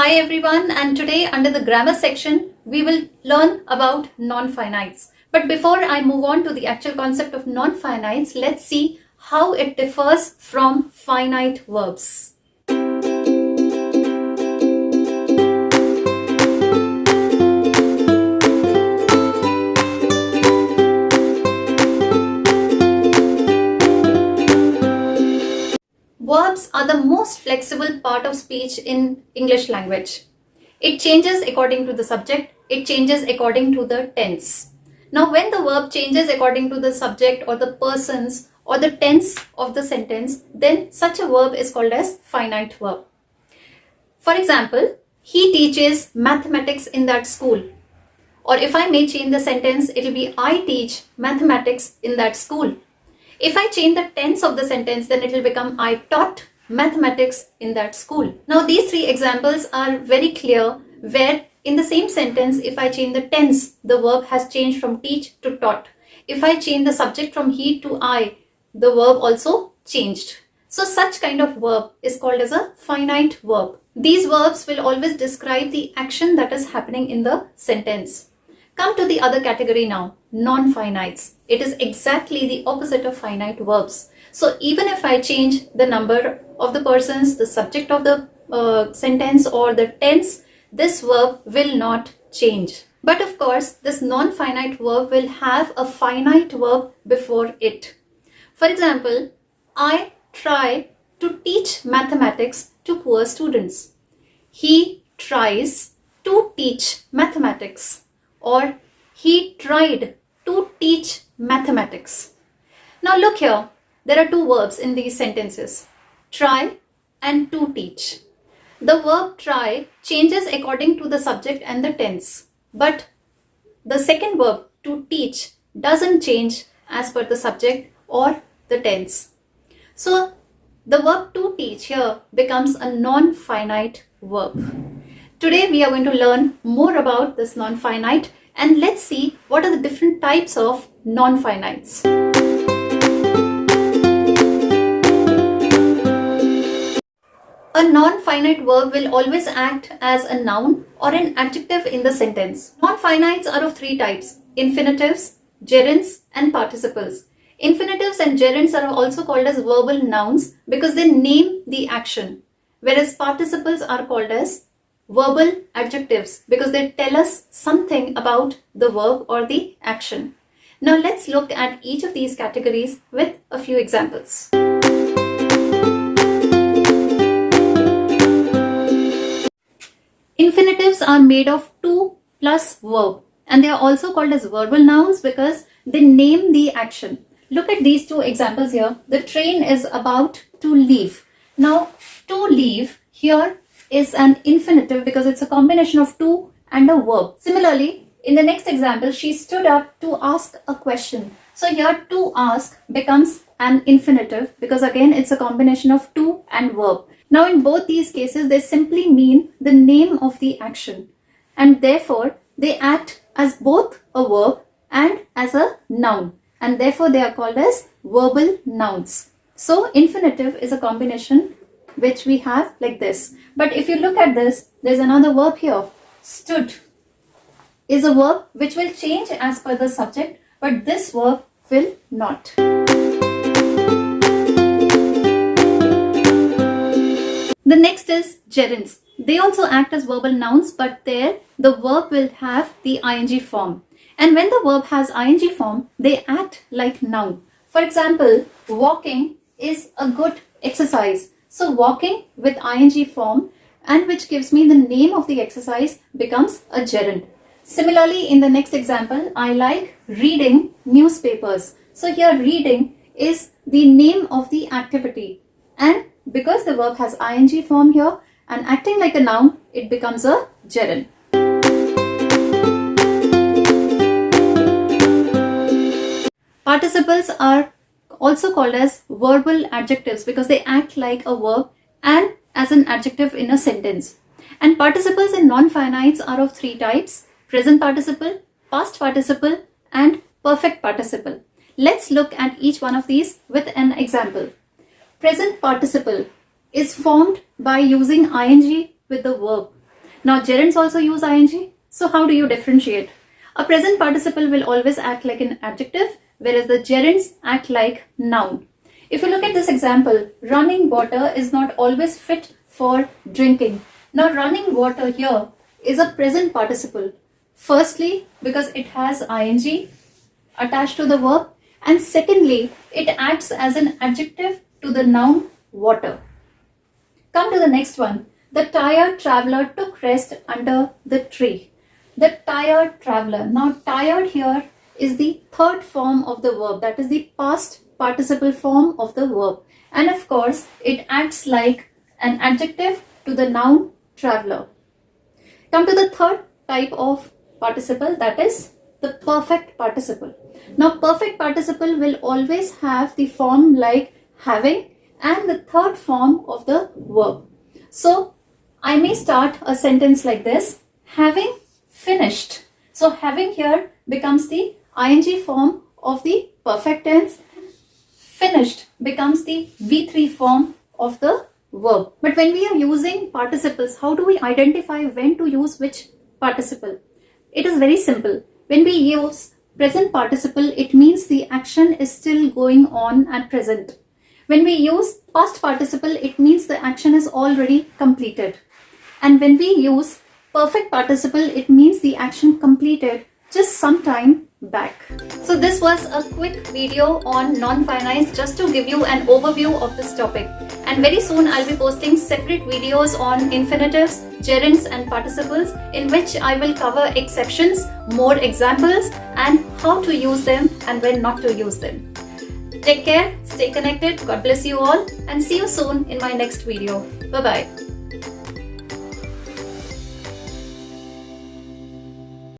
Hi everyone, and today under the grammar section we will learn about non-finites. But before I move on to the actual concept of non-finites, let's see how it differs from finite verbs. Verbs are the most flexible part of speech in English language. It changes according to the subject, it changes according to the tense. Now, when the verb changes according to the subject or the persons or the tense of the sentence, then such a verb is called as finite verb. For example, he teaches mathematics in that school. Or if I may change the sentence, it will be I teach mathematics in that school. If I change the tense of the sentence, then it will become I taught mathematics in that school. Now these three examples are very clear where in the same sentence, if I change the tense, the verb has changed from teach to taught. If I change the subject from he to I, the verb also changed. So such kind of verb is called as a finite verb. These verbs will always describe the action that is happening in the sentence. Come to the other category now, non-finites. It is exactly the opposite of finite verbs. So even if I change the number of the persons, the subject of the sentence or the tense, this verb will not change. But of course, this non-finite verb will have a finite verb before it. For example, I try to teach mathematics to poor students. He tries to teach mathematics. Or he tried to teach mathematics. Now look here, there are two verbs in these sentences, try and to teach. The verb try changes according to the subject and the tense, but the second verb to teach doesn't change as per the subject or the tense. So the verb to teach here becomes a non-finite verb. Today we are going to learn more about this non-finite and let's see what are the different types of non-finites. A non-finite verb will always act as a noun or an adjective in the sentence. Non-finites are of three types: infinitives, gerunds and participles. Infinitives and gerunds are also called as verbal nouns because they name the action, whereas participles are called as verbal adjectives because they tell us something about the verb or the action. Now let's look at each of these categories with a few examples. Infinitives are made of to plus verb and they are also called as verbal nouns because they name the action. Look at these two examples here. The train is about to leave. Now to leave here is an infinitive because it's a combination of to and a verb. Similarly, in the next example, she stood up to ask a question. So here to ask becomes an infinitive because again it's a combination of to and verb. Now in both these cases, they simply mean the name of the action and therefore they act as both a verb and as a noun and therefore they are called as verbal nouns. So infinitive is a combination which we have like this. But if you look at this, there's another verb here. Stood is a verb which will change as per the subject, but this verb will not. The next is gerunds. They also act as verbal nouns, but there the verb will have the ing form. And when the verb has ing form, they act like noun. For example, walking is a good exercise. So walking with ing form and which gives me the name of the exercise becomes a gerund. Similarly, in the next example, I like reading newspapers. So here reading is the name of the activity. And because the verb has ing form here and acting like a noun, it becomes a gerund. Participles are also called as verbal adjectives because they act like a verb and as an adjective in a sentence. And participles in non-finites are of three types: present participle, past participle and perfect participle. Let's look at each one of these with an example. Present participle is formed by using ing with the verb Now gerunds also use ing. So how do you differentiate? A present participle will always act like an adjective, whereas the gerunds act like noun. If you look at this example, running water is not always fit for drinking. Now running water here is a present participle. Firstly, because it has ing attached to the verb, and secondly, it acts as an adjective to the noun water. Come to the next one. The tired traveler took rest under the tree. The tired traveler. Now tired here is the third form of the verb, that is the past participle form of the verb, and of course it acts like an adjective to the noun traveler. Come to the third type of participle, that is the perfect participle. Now perfect participle will always have the form like having and the third form of the verb. So I may start a sentence like this: having finished. So having here becomes the ing form of the perfect tense. Finished becomes the V3 form of the verb. But when we are using participles, how do we identify when to use which participle? It is very simple. When we use present participle, it means the action is still going on at present. When we use past participle, it means the action is already completed. And when we use perfect participle, it means the action completed just some time back. So this was a quick video on non-finites, just to give you an overview of this topic. And very soon I'll be posting separate videos on infinitives, gerunds and participles, in which I will cover exceptions, more examples, and how to use them and when not to use them. Take care, stay connected, God bless you all, and see you soon in my next video. Bye-bye.